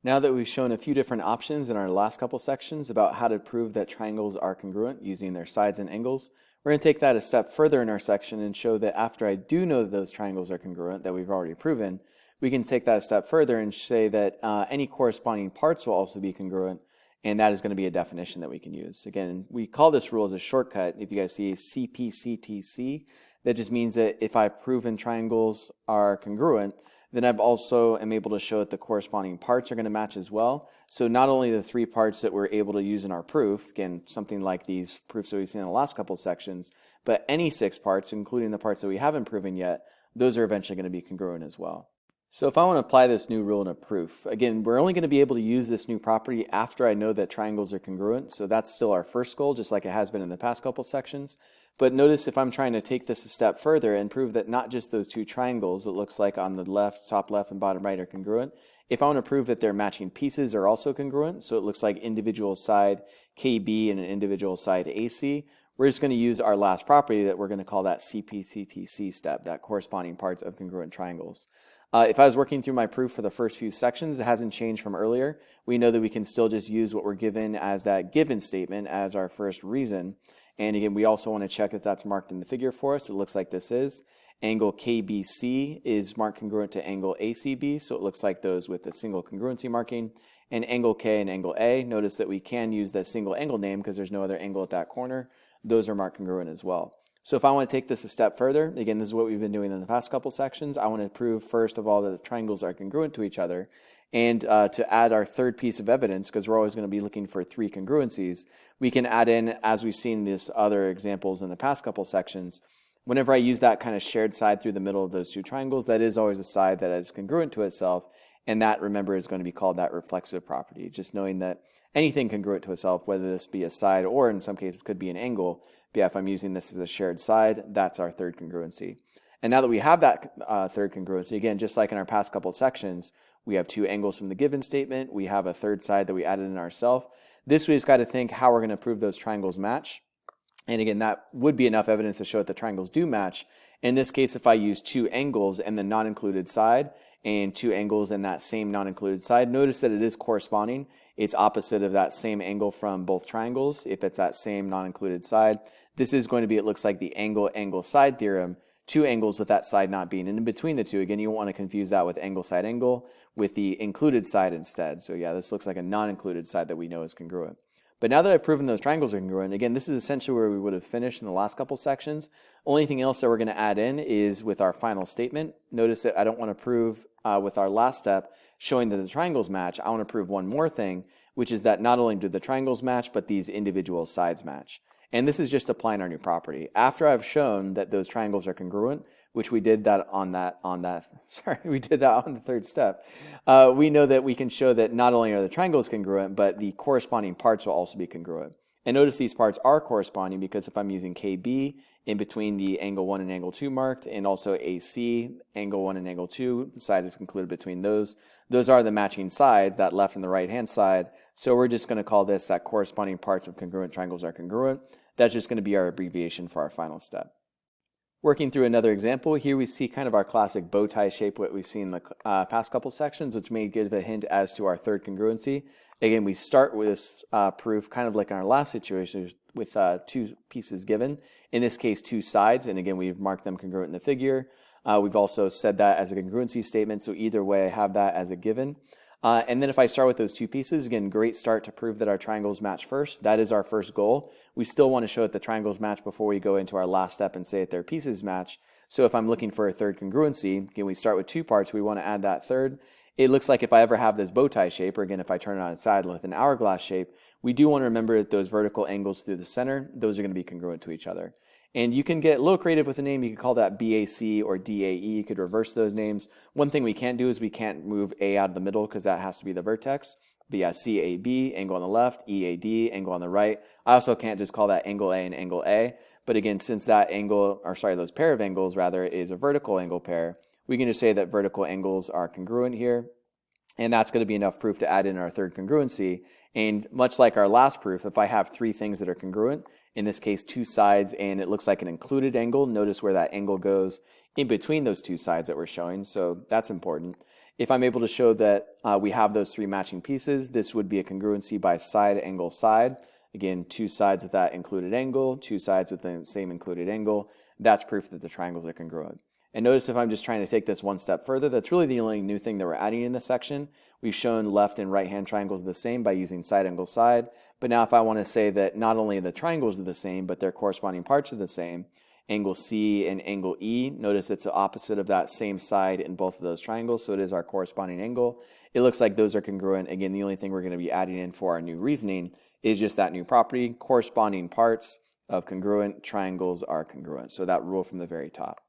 Now that we've shown a few different options in our last couple sections about how to prove that triangles are congruent using their sides and angles, we're going to take that a step further in our section and show that after I do know that those triangles are congruent that we've already proven, we can take that a step further and say that any corresponding parts will also be congruent, and that is going to be a definition that we can use. Again, we call this rule as a shortcut. If you guys see CPCTC, that just means that if I've proven triangles are congruent, then I've also am able to show that the corresponding parts are going to match as well. So not only the three parts that we're able to use in our proof, again, something like these proofs that we've seen in the last couple of sections, but any 6 parts, including the parts that we haven't proven yet, those are eventually going to be congruent as well. So if I want to apply this new rule in a proof, again, we're only going to be able to use this new property after I know that triangles are congruent. So that's still our first goal, just like it has been in the past couple sections. But notice if I'm trying to take this a step further and prove that not just those 2 triangles, it looks like on the left, top left and bottom right are congruent. If I want to prove that their matching pieces are also congruent, so it looks like individual side KB and an individual side AC, we're just going to use our last property that we're going to call that CPCTC step, that corresponding parts of congruent triangles. If I was working through my proof for the first few sections, it hasn't changed from earlier. We know that we can still just use what we're given as that given statement as our first reason. And again, we also want to check that that's marked in the figure for us. It looks like this is. Angle KBC is marked congruent to angle ACB, so it looks like those with a single congruency marking. And angle K and angle A, notice that we can use that single angle name because there's no other angle at that corner. Those are marked congruent as well. So if I want to take this a step further, again, this is what we've been doing in the past couple sections. I want to prove, first of all, that the triangles are congruent to each other. And to add our third piece of evidence, because we're always going to be looking for 3 congruencies, we can add in, as we've seen these other examples in the past couple sections, whenever I use that kind of shared side through the middle of those 2 triangles, that is always a side that is congruent to itself. And that, remember, is going to be called that reflexive property. Just knowing that anything congruent to itself, whether this be a side or in some cases could be an angle, but yeah, if I'm using this as a shared side, that's our third congruency. And now that we have that third congruency, again, just like in our past couple sections, we have 2 angles from the given statement. We have a third side that we added in ourselves. This we've got to think how we're going to prove those triangles match. And again, that would be enough evidence to show that the triangles do match. In this case, if I use 2 angles and the non-included side and 2 angles in that same non-included side, notice that it is corresponding. It's opposite of that same angle from both triangles. If it's that same non-included side, this is going to be, it looks like the angle side theorem, 2 angles with that side not being in between the 2. Again, you don't want to confuse that with angle side angle with the included side instead. So yeah, this looks like a non-included side that we know is congruent. But now that I've proven those triangles are congruent, again, this is essentially where we would have finished in the last couple sections. Only thing else that we're going to add in is with our final statement. Notice that I don't want to prove with our last step showing that the triangles match. I want to prove one more thing, which is that not only do the triangles match, but these individual sides match. And this is just applying our new property. After I've shown that those triangles are congruent, which we did that on we did that on the third step. We know that we can show that not only are the triangles congruent, but the corresponding parts will also be congruent. And notice these parts are corresponding because if I'm using KB in between the angle 1 and angle 2 marked, and also AC, angle 1 and angle 2, the side is included between those. Those are the matching sides, that left and the right hand side. So we're just going to call this that corresponding parts of congruent triangles are congruent. That's just going to be our abbreviation for our final step. Working through another example, here we see kind of our classic bow tie shape, what we've seen in the past couple sections, which may give a hint as to our third congruency. Again, we start with this proof kind of like in our last situation with 2 pieces given. In this case, 2 sides, and again, we've marked them congruent in the figure. We've also said that as a congruency statement, so either way I have that as a given. And then if I start with those 2 pieces, again, great start to prove that our triangles match first. That is our first goal. We still want to show that the triangles match before we go into our last step and say that their pieces match. So if I'm looking for a third congruency, again, we start with 2 parts. We want to add that third. It looks like if I ever have this bow tie shape, or again, if I turn it on its side with an hourglass shape, we do want to remember that those vertical angles through the center, those are going to be congruent to each other. And you can get a little creative with the name. You could call that BAC or DAE. You could reverse those names. One thing we can't do is we can't move A out of the middle because that has to be the vertex. But yeah, CAB, angle on the left, EAD, angle on the right. I also can't just call that angle A and angle A. But again, since that angle, or sorry, those pair of angles rather, is a vertical angle pair, we can just say that vertical angles are congruent here. And that's going to be enough proof to add in our third congruency. And much like our last proof, if I have 3 things that are congruent, in this case 2 sides, and it looks like an included angle, notice where that angle goes in between those 2 sides that we're showing, so that's important. If I'm able to show that we have those three matching pieces, this would be a congruency by side, angle, side. Again, two sides with that included angle, two sides with the same included angle. That's proof that the triangles are congruent. And notice if I'm just trying to take this one step further, that's really the only new thing that we're adding in this section. We've shown left and right hand triangles are the same by using side, angle, side. But now if I want to say that not only the triangles are the same, but their corresponding parts are the same, angle C and angle E, notice it's the opposite of that same side in both of those triangles, so it is our corresponding angle. It looks like those are congruent. Again, the only thing we're going to be adding in for our new reasoning is just that new property, corresponding parts of congruent triangles are congruent. So that rule from the very top.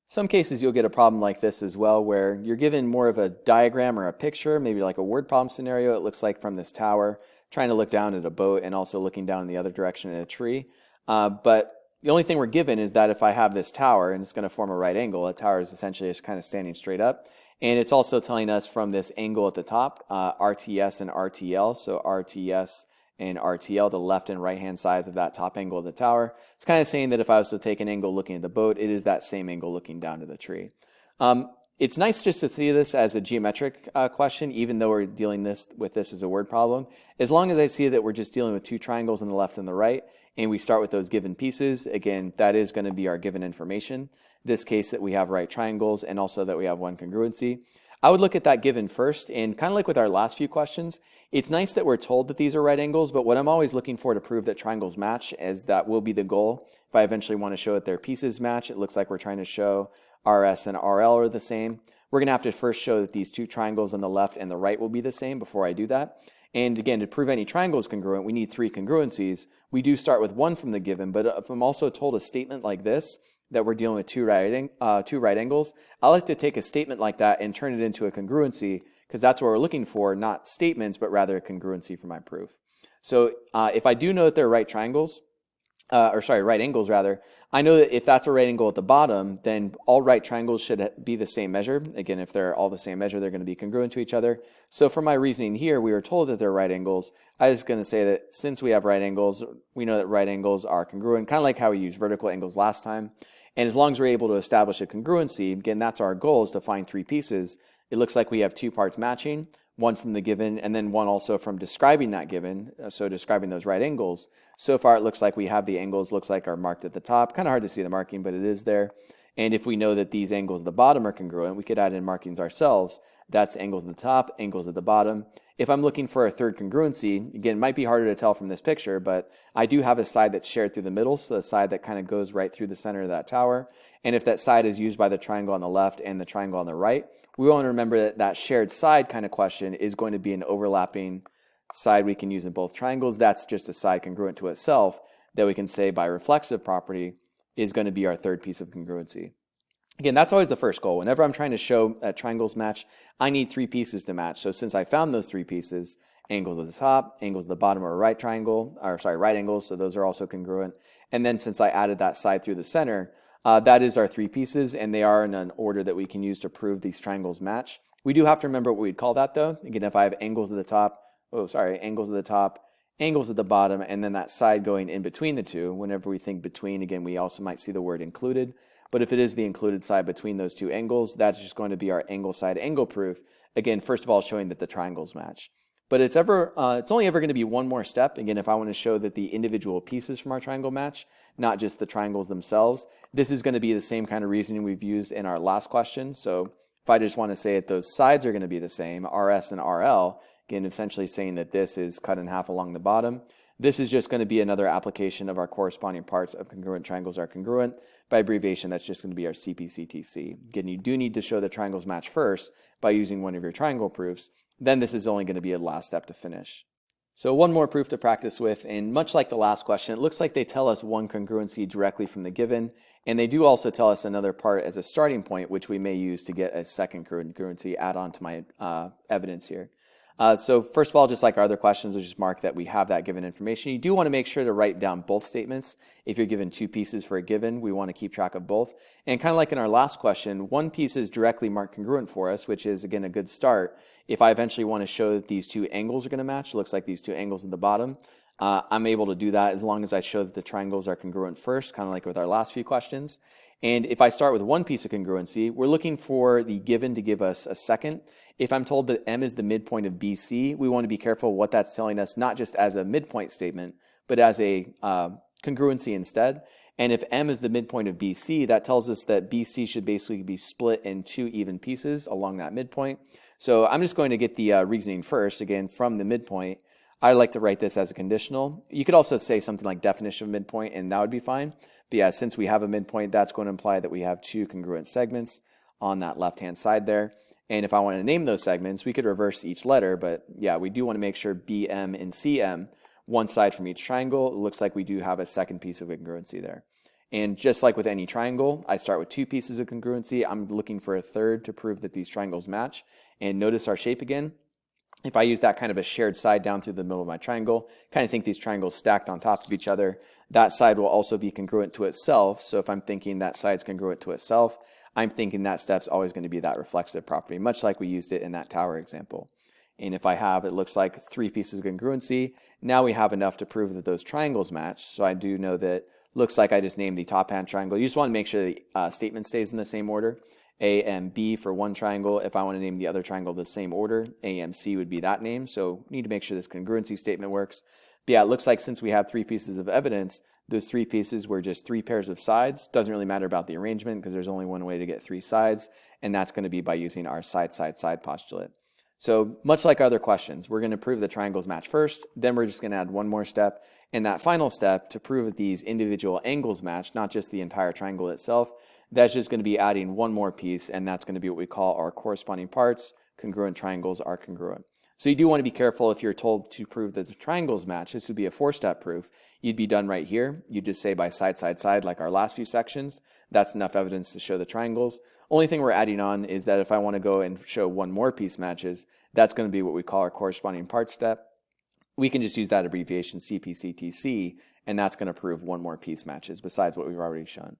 Some cases you'll get a problem like this as well, where you're given more of a diagram or a picture, maybe like a word problem scenario. It looks like from this tower, trying to look down at a boat and also looking down in the other direction at a tree. But the only thing we're given is that if I have this tower and it's going to form a right angle, a tower is essentially just kind of standing straight up. And it's also telling us from this angle at the top, RTS and RTL, so RTS and RTL, the left and right hand sides of that top angle of the tower. It's kind of saying that if I was to take an angle looking at the boat, it is that same angle looking down to the tree. It's nice just to see this as a geometric question, even though we're dealing with this as a word problem. As long as I see that we're just dealing with two triangles on the left and the right, and we start with those given pieces, again, that is going to be our given information. This case that we have right triangles and also that we have one congruency. I would look at that given first, and kind of like with our last few questions, it's nice that we're told that these are right angles, but what I'm always looking for to prove that triangles match, as that will be the goal. If I eventually want to show that their pieces match, it looks like we're trying to show RS and RL are the same. We're going to have to first show that these two triangles on the left and the right will be the same before I do that. And again, to prove any triangle is congruent, we need three congruencies. We do start with one from the given, but if I'm also told a statement like this, that we're dealing with two right angles, I like to take a statement like that and turn it into a congruency, because that's what we're looking for, not statements, but rather a congruency for my proof. So if I do know that they're right triangles, right angles rather, I know that if that's a right angle at the bottom, then all right triangles should be the same measure. Again, if they're all the same measure, they're going to be congruent to each other. So for my reasoning here, we were told that they're right angles. I was going to say that since we have right angles, we know that right angles are congruent, kind of like how we used vertical angles last time. And as long as we're able to establish a congruency, again, that's our goal, is to find three pieces. It looks like we have two parts matching, one from the given, and then one also from describing that given, so describing those right angles. So far, it looks like we have the angles, looks like are marked at the top. Kind of hard to see the marking, but it is there. And if we know that these angles at the bottom are congruent, we could add in markings ourselves. That's angles at the top, angles at the bottom. If I'm looking for a third congruency, again, it might be harder to tell from this picture, but I do have a side that's shared through the middle, so the side that kind of goes right through the center of that tower. And if that side is used by the triangle on the left and the triangle on the right, we want to remember that that shared side kind of question is going to be an overlapping side we can use in both triangles. That's just a side congruent to itself that we can say by reflexive property is going to be our third piece of congruency. Again, that's always the first goal. Whenever I'm trying to show that triangles match, I need three pieces to match. So since I found those three pieces, angles at the top, angles at the bottom are right angles, so those are also congruent. And then since I added that side through the center, that is our three pieces, and they are in an order that we can use to prove these triangles match. We do have to remember what we'd call that though. Again, if I have angles at the top, angles at the top, angles at the bottom, and then that side going in between the two, whenever we think between, again, we also might see the word included. But if it is the included side between those two angles, that's just going to be our angle side angle proof. Again, first of all, showing that the triangles match. But it's only ever going to be one more step. Again, if I want to show that the individual pieces from our triangle match, not just the triangles themselves, this is going to be the same kind of reasoning we've used in our last question. So if I just want to say that those sides are going to be the same, RS and RL, again, essentially saying that this is cut in half along the bottom. This is just going to be another application of our corresponding parts of congruent triangles are congruent. By abbreviation, that's just going to be our CPCTC. Again, you do need to show the triangles match first by using one of your triangle proofs. Then this is only going to be a last step to finish. So one more proof to practice with, and much like the last question, it looks like they tell us one congruency directly from the given, and they do also tell us another part as a starting point, which we may use to get a second congruency add on to my evidence here. So first of all, just like our other questions, we'll just mark that we have that given information. You do want to make sure to write down both statements. If you're given two pieces for a given, we want to keep track of both. And kind of like in our last question, one piece is directly marked congruent for us, which is, again, a good start. If I eventually want to show that these two angles are going to match, it looks like these two angles at the bottom, I'm able to do that as long as I show that the triangles are congruent first, kind of like with our last few questions. And if I start with one piece of congruency, we're looking for the given to give us a second. If I'm told that M is the midpoint of BC, we want to be careful what that's telling us, not just as a midpoint statement, but as a congruency instead. And if M is the midpoint of BC, that tells us that BC should basically be split in two even pieces along that midpoint. So I'm just going to get the reasoning first, again, from the midpoint. I like to write this as a conditional. You could also say something like definition of midpoint, and that would be fine. But yeah, since we have a midpoint, that's going to imply that we have two congruent segments on that left-hand side there. And if I want to name those segments, we could reverse each letter. But yeah, we do want to make sure BM and CM, one side from each triangle. It looks like we do have a second piece of congruency there. And just like with any triangle, I start with two pieces of congruency. I'm looking for a third to prove that these triangles match. And notice our shape again. If I use that kind of a shared side down through the middle of my triangle, kind of think these triangles stacked on top of each other, that side will also be congruent to itself. So if I'm thinking that side's congruent to itself, I'm thinking that step's always going to be that reflexive property, much like we used it in that tower example. And if I have, it looks like three pieces of congruency, now we have enough to prove that those triangles match. So I do know that, looks like I just named the top hand triangle. You just want to make sure the statement stays in the same order. A and B for one triangle. If I want to name the other triangle the same order, A and C would be that name. So need to make sure this congruency statement works. But yeah, it looks like since we have three pieces of evidence, those three pieces were just three pairs of sides. Doesn't really matter about the arrangement because there's only one way to get three sides, and that's going to be by using our side, side, side postulate. So much like other questions, we're going to prove the triangles match first, then we're just going to add one more step. And that final step to prove that these individual angles match, not just the entire triangle itself, that's just going to be adding one more piece, and that's going to be what we call our corresponding parts. Congruent triangles are congruent. So you do want to be careful if you're told to prove that the triangles match. This would be a four-step proof. You'd be done right here. You'd just say by side, side, side, like our last few sections. That's enough evidence to show the triangles. Only thing we're adding on is that if I want to go and show one more piece matches, that's going to be what we call our corresponding parts step. We can just use that abbreviation CPCTC, and that's going to prove one more piece matches besides what we've already shown.